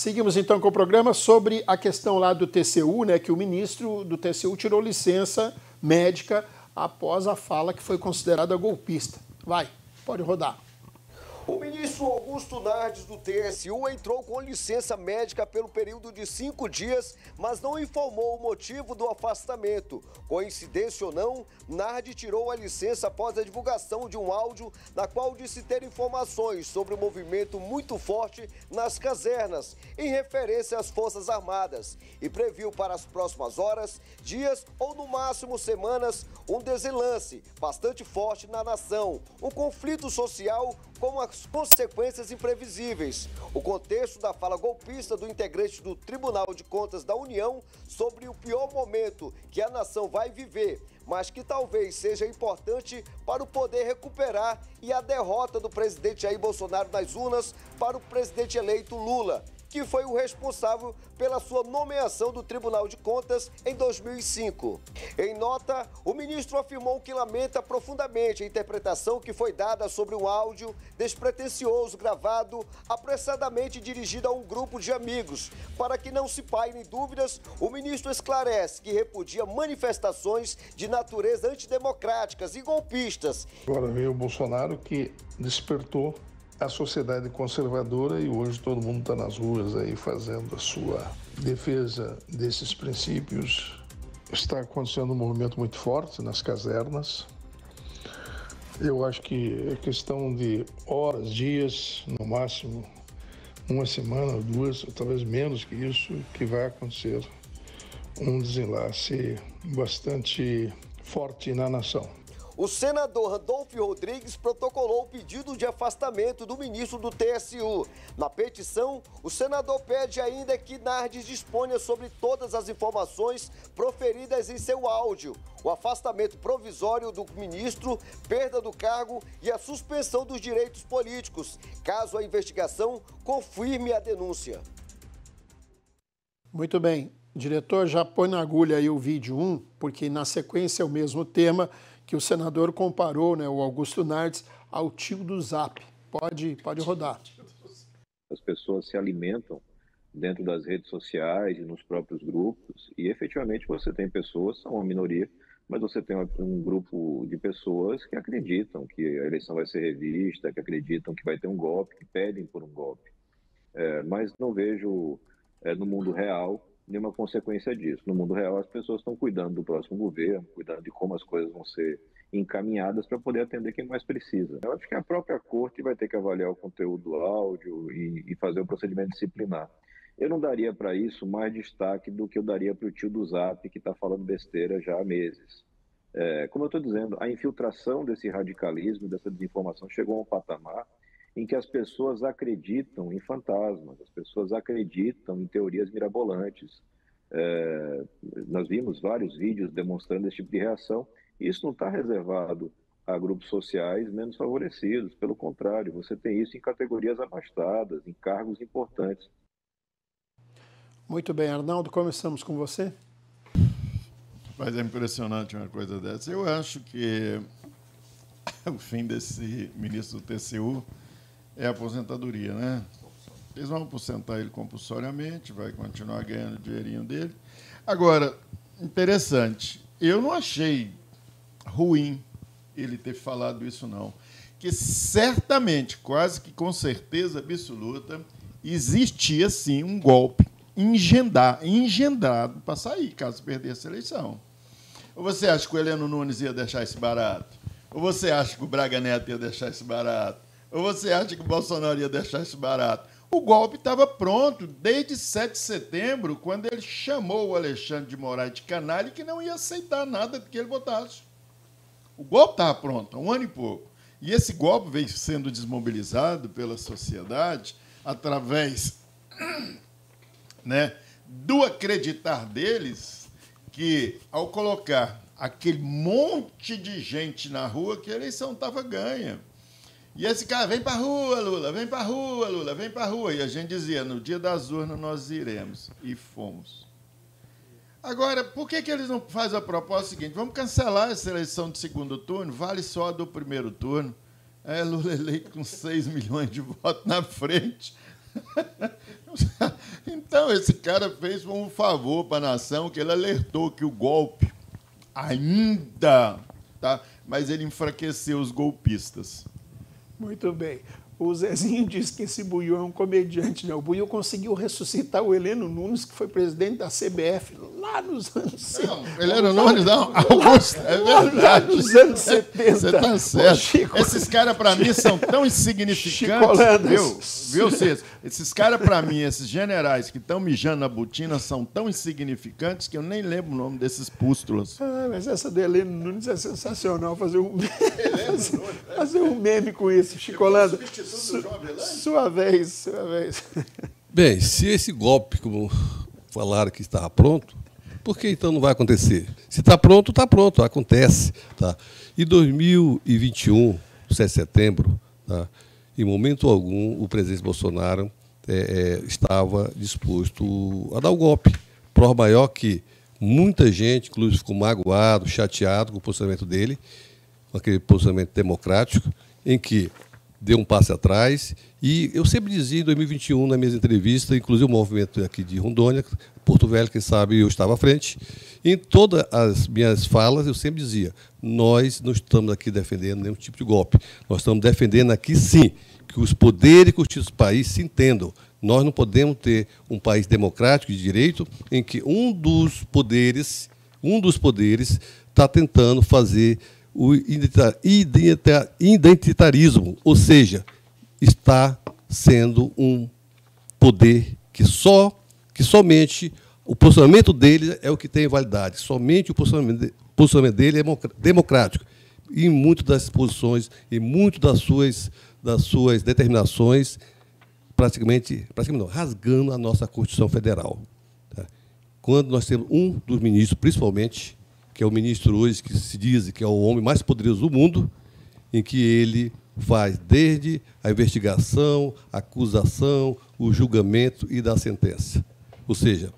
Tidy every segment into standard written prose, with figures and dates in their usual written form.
Seguimos então com o programa sobre a questão lá do TCU, né, que o ministro do TCU tirou licença médica após a fala que foi considerada golpista. Vai, pode rodar. O ministro Augusto Nardes, do TSU, entrou com licença médica pelo período de 5 dias, mas não informou o motivo do afastamento. Coincidência ou não, Nardes tirou a licença após a divulgação de um áudio na qual disse ter informações sobre um movimento muito forte nas casernas, em referência às Forças Armadas, e previu para as próximas horas, dias ou no máximo semanas, um desenlace bastante forte na nação, um conflito social com as consequências imprevisíveis. O contexto da fala golpista do integrante do Tribunal de Contas da União sobre o pior momento que a nação vai viver, mas que talvez seja importante para o poder recuperar, e a derrota do presidente Jair Bolsonaro nas urnas para o presidente eleito Lula, que foi o responsável pela sua nomeação do Tribunal de Contas em 2005. Em nota, o ministro afirmou que lamenta profundamente a interpretação que foi dada sobre um áudio despretensioso gravado apressadamente dirigido a um grupo de amigos. Para que não se pairem dúvidas, o ministro esclarece que repudia manifestações de natureza antidemocráticas e golpistas. Agora veio o Bolsonaro, que despertou a sociedade conservadora, e hoje todo mundo está nas ruas aí fazendo a sua defesa desses princípios. Está acontecendo um movimento muito forte nas casernas. Eu acho que é questão de horas, dias, no máximo uma semana, duas, ou talvez menos que isso, que vai acontecer um desenlace bastante forte na nação. O senador Randolfo Rodrigues protocolou o pedido de afastamento do ministro do TSU. Na petição, o senador pede ainda que Nardes disponha sobre todas as informações proferidas em seu áudio, o afastamento provisório do ministro, perda do cargo e a suspensão dos direitos políticos, caso a investigação confirme a denúncia. Muito bem. Diretor, já põe na agulha aí o vídeo 1, porque na sequência é o mesmo tema que o senador comparou, né, o Augusto Nardes, ao tio do Zap. Pode rodar. As pessoas se alimentam dentro das redes sociais e nos próprios grupos, e efetivamente você tem pessoas, são uma minoria, mas você tem um grupo de pessoas que acreditam que a eleição vai ser revista, que acreditam que vai ter um golpe, que pedem por um golpe. Mas não vejo no mundo real nenhuma consequência disso. No mundo real, as pessoas estão cuidando do próximo governo, cuidando de como as coisas vão ser encaminhadas para poder atender quem mais precisa. Eu acho que a própria corte vai ter que avaliar o conteúdo do áudio e fazer o procedimento disciplinar. Eu não daria para isso mais destaque do que eu daria para o tio do Zap, que está falando besteira já há meses. Como eu estou dizendo, a infiltração desse radicalismo, dessa desinformação, chegou a um patamar em que as pessoas acreditam em fantasmas, as pessoas acreditam em teorias mirabolantes. Nós vimos vários vídeos demonstrando esse tipo de reação, e isso não está reservado a grupos sociais menos favorecidos, pelo contrário, você tem isso em categorias abastadas, em cargos importantes. Muito bem, Arnaldo, começamos com você. Mas é impressionante uma coisa dessa. Eu acho que o fim desse ministro do TCU é a aposentadoria, né? Eles vão aposentar ele compulsoriamente, vai continuar ganhando o dinheirinho dele. Agora, interessante, eu não achei ruim ele ter falado isso, não. Que certamente, quase que com certeza absoluta, existia, sim, um golpe engendrado para sair, caso perdesse a eleição. Ou você acha que o Heleno Nunes ia deixar esse barato? Ou você acha que o Braga Neto ia deixar esse barato? Ou você acha que o Bolsonaro ia deixar isso barato? O golpe estava pronto desde 7 de setembro, quando ele chamou o Alexandre de Moraes de canalha e que não ia aceitar nada que ele botasse. O golpe estava pronto, há um ano e pouco. E esse golpe veio sendo desmobilizado pela sociedade através, né, do acreditar deles que, ao colocar aquele monte de gente na rua, que a eleição estava ganha. E esse cara, vem para a rua, Lula, vem para a rua, Lula, vem para a rua. E a gente dizia, no dia das urnas nós iremos. E fomos. Agora, por que eles não fazem a proposta seguinte? Vamos cancelar essa eleição de segundo turno, vale só a do primeiro turno. Lula eleito com 6 milhões de votos na frente. Então, esse cara fez um favor para a nação, que ele alertou que o golpe ainda, tá? Mas ele enfraqueceu os golpistas. Muito bem. O Zezinho disse que esse Buiú é um comediante, né? O Buiú conseguiu ressuscitar o Heleno Nunes, que foi presidente da CBF lá nos anos 70. Não, Heleno Nunes, não. Augusto, é verdade. Lá nos anos 70. Você tá certo. Ô, Chico, esses caras, para mim, são tão insignificantes. Viu, Cícero? Esses caras, para mim, esses generais que estão mijando na botina, são tão insignificantes que eu nem lembro o nome desses pústulas. Ah, mas essa do Heleno Nunes é sensacional. Fazer um meme com isso, Chico Holanda. Sua vez, sua vez. Bem, se esse golpe, como falaram que estava pronto, por que então não vai acontecer? Se está pronto, acontece. Tá? Em 2021, 7 de setembro, tá? Em momento algum, o presidente Bolsonaro estava disposto a dar o golpe. Prova maior que muita gente, inclusive, ficou magoado, chateado com o posicionamento dele, com aquele posicionamento democrático, em que deu um passo atrás, e eu sempre dizia em 2021, nas minhas entrevistas, inclusive o movimento aqui de Rondônia, Porto Velho, quem sabe eu estava à frente, em todas as minhas falas eu sempre dizia, nós não estamos aqui defendendo nenhum tipo de golpe, nós estamos defendendo aqui sim, que os poderes que os país se entendam. Nós não podemos ter um país democrático de direito em que um dos poderes está tentando fazer o identitarismo, ou seja, está sendo um poder que somente o posicionamento dele é o que tem validade, somente o posicionamento dele é democrático. E em muitas das posições, e muitas das suas determinações, praticamente não, rasgando a nossa Constituição Federal. Tá? Quando nós temos um dos ministros, principalmente, que é o ministro hoje, que se diz que é o homem mais poderoso do mundo, em que ele faz desde a investigação, a acusação, o julgamento e da sentença. Ou seja,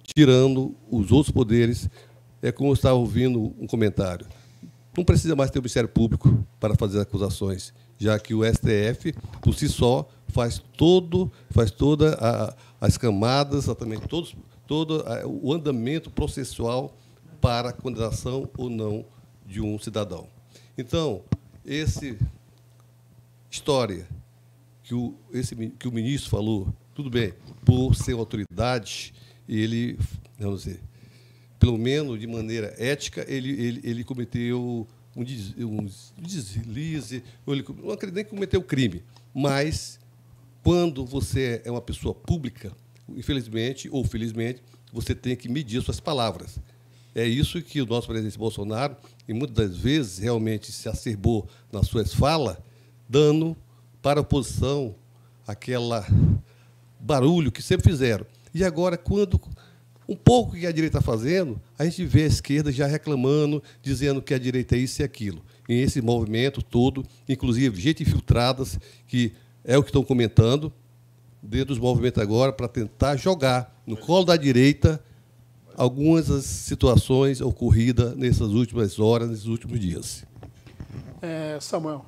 tirando os outros poderes, é como eu estava ouvindo um comentário, não precisa mais ter o Ministério Público para fazer acusações, já que o STF, por si só, faz todas as camadas, exatamente, todo o andamento processual para a condenação ou não de um cidadão. Então, essa história que o ministro falou, tudo bem, por ser autoridade, ele, vamos dizer, pelo menos de maneira ética, ele cometeu um deslize, não acredito nem que cometeu crime, mas quando você é uma pessoa pública, infelizmente ou felizmente, você tem que medir suas palavras. É isso que o nosso presidente Bolsonaro, e muitas das vezes, realmente se acerbou nas suas falas, dando para a oposição aquele barulho que sempre fizeram. E agora, quando um pouco que a direita está fazendo, a gente vê a esquerda já reclamando, dizendo que a direita é isso e aquilo. E esse movimento todo, inclusive gente infiltradas, que é o que estão comentando, dentro dos movimentos agora, para tentar jogar no colo da direita algumas das situações ocorridas nessas últimas horas, nesses últimos dias. Samuel.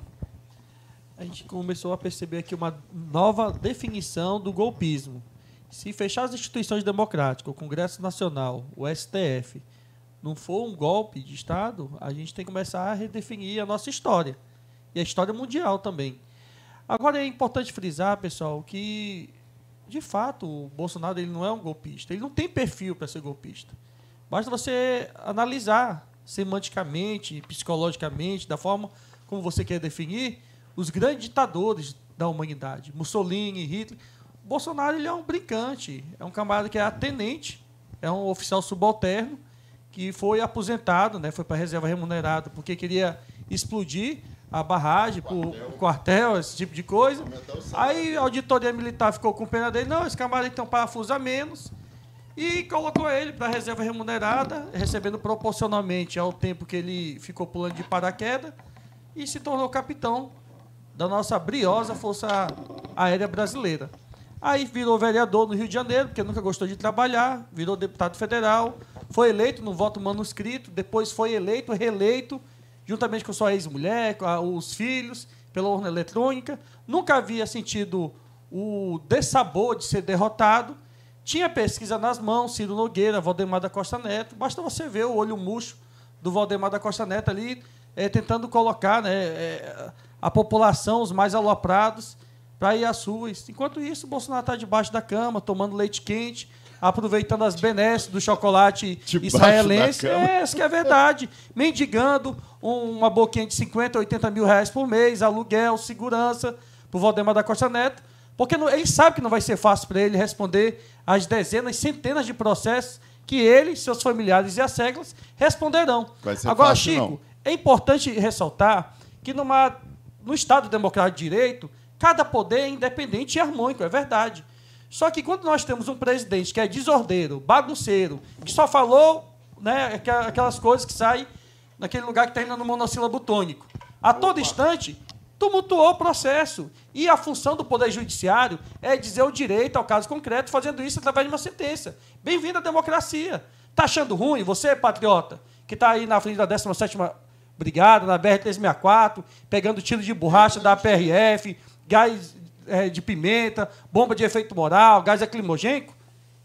A gente começou a perceber aqui uma nova definição do golpismo. Se fechar as instituições democráticas, o Congresso Nacional, o STF, não for um golpe de Estado, a gente tem que começar a redefinir a nossa história. E a história mundial também. Agora é importante frisar, pessoal, que, de fato, o Bolsonaro ele não é um golpista. Ele não tem perfil para ser golpista. Basta você analisar semanticamente, psicologicamente, da forma como você quer definir, os grandes ditadores da humanidade. Mussolini, Hitler. O Bolsonaro ele é um brincante, é um camarada que é tenente, é um oficial subalterno, que foi aposentado, né, foi para a reserva remunerada, porque queria explodir a barragem, o quartel, esse tipo de coisa. Aí a auditoria militar ficou com pena dele. Não, esse camarada tem um parafuso a menos. E colocou ele para a reserva remunerada, recebendo proporcionalmente ao tempo que ele ficou pulando de paraquedas, e se tornou capitão da nossa briosa Força Aérea Brasileira. Aí virou vereador no Rio de Janeiro, porque nunca gostou de trabalhar, virou deputado federal, foi eleito no voto manuscrito, depois foi eleito, reeleito, juntamente com sua ex-mulher, com os filhos, pela urna eletrônica. Nunca havia sentido o dessabor de ser derrotado. tinha pesquisa nas mãos, Ciro Nogueira, Valdemar da Costa Neto, basta você ver o olho murcho do Valdemar da Costa Neto ali, tentando colocar, né, a população, os mais aloprados, para ir às ruas. Enquanto isso, o Bolsonaro está debaixo da cama, tomando leite quente, aproveitando as benesses do chocolate israelense. Isso que é verdade. Mendigando uma boquinha de 50, 80 mil reais por mês, aluguel, segurança, para o Valdemar da Costa Neto, porque ele sabe que não vai ser fácil para ele responder às dezenas, centenas de processos que ele, seus familiares e as regras responderão. Vai ser Agora, fácil, Chico, não. é importante ressaltar que no Estado Democrático de Direito, cada poder é independente e harmônico, é verdade. Só que quando nós temos um presidente que é desordeiro, bagunceiro, que só falou, né, aquelas coisas que saem naquele lugar que termina no monossílabo tônico, a todo instante, tumultuou o processo. E a função do Poder Judiciário é dizer o direito ao caso concreto, fazendo isso através de uma sentença. Bem-vindo à democracia. Está achando ruim, você, patriota, que está aí na frente da 17ª Brigada, na BR-364, pegando tiro de borracha da PRF, gás de pimenta, bomba de efeito moral, gás lacrimogênico?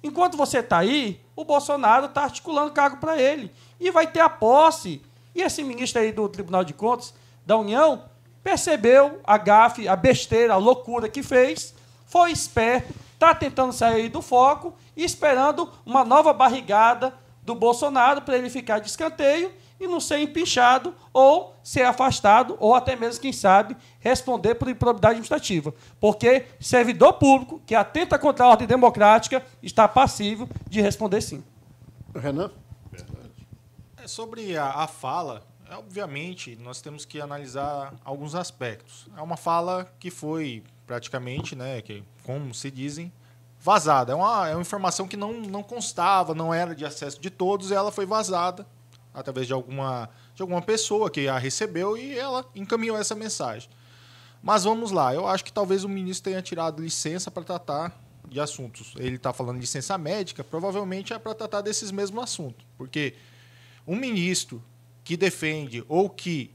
Enquanto você está aí, o Bolsonaro está articulando cargo para ele. E vai ter a posse. E esse ministro aí do Tribunal de Contas da União percebeu a gafe, a besteira, a loucura que fez, foi esperto, está tentando sair do foco e esperando uma nova barrigada do Bolsonaro para ele ficar de escanteio e não ser empinchado ou ser afastado ou até mesmo, quem sabe, responder por improbidade administrativa. Porque servidor público que atenta contra a ordem democrática está passível de responder sim. Renan? Sobre a fala, obviamente, nós temos que analisar alguns aspectos. É uma fala que foi praticamente, né, que, como se dizem, vazada. É uma informação que não constava, não era de acesso de todos, e ela foi vazada através de alguma pessoa que a recebeu e ela encaminhou essa mensagem. Mas vamos lá, eu acho que talvez o ministro tenha tirado licença para tratar de assuntos. Ele está falando de licença médica, provavelmente é para tratar desses mesmos assuntos, porque um ministro que defende ou que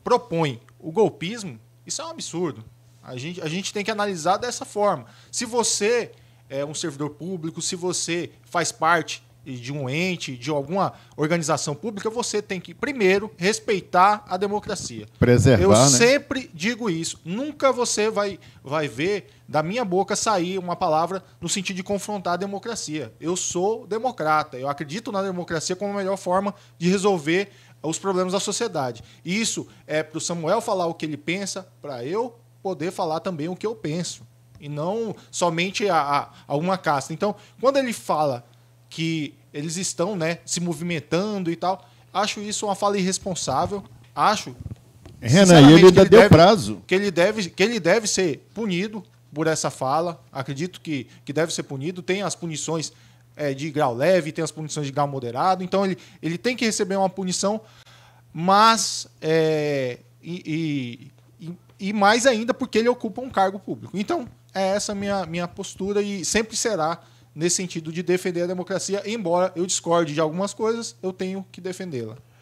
propõe o golpismo, isso é um absurdo. A gente tem que analisar dessa forma. Se você é um servidor público, se você faz parte de um ente, de alguma organização pública, você tem que, primeiro, respeitar a democracia. Preservar, Eu né? sempre digo isso. Nunca você vai ver da minha boca sair uma palavra no sentido de confrontar a democracia. Eu sou democrata. Eu acredito na democracia como a melhor forma de resolver os problemas da sociedade. Isso é para o Samuel falar o que ele pensa, para eu poder falar também o que eu penso. E não somente a uma casta. Então, quando ele fala que eles estão, né, se movimentando e tal, acho isso uma fala irresponsável. Acho, Renan, e ele ainda deu prazo. Que ele deve ser punido por essa fala. Acredito que deve ser punido. Tem as punições de grau leve, tem as punições de grau moderado. Então, ele tem que receber uma punição, mas... E mais ainda porque ele ocupa um cargo público. Então, é essa a minha postura e sempre será nesse sentido de defender a democracia, embora eu discorde de algumas coisas, eu tenho que defendê-la.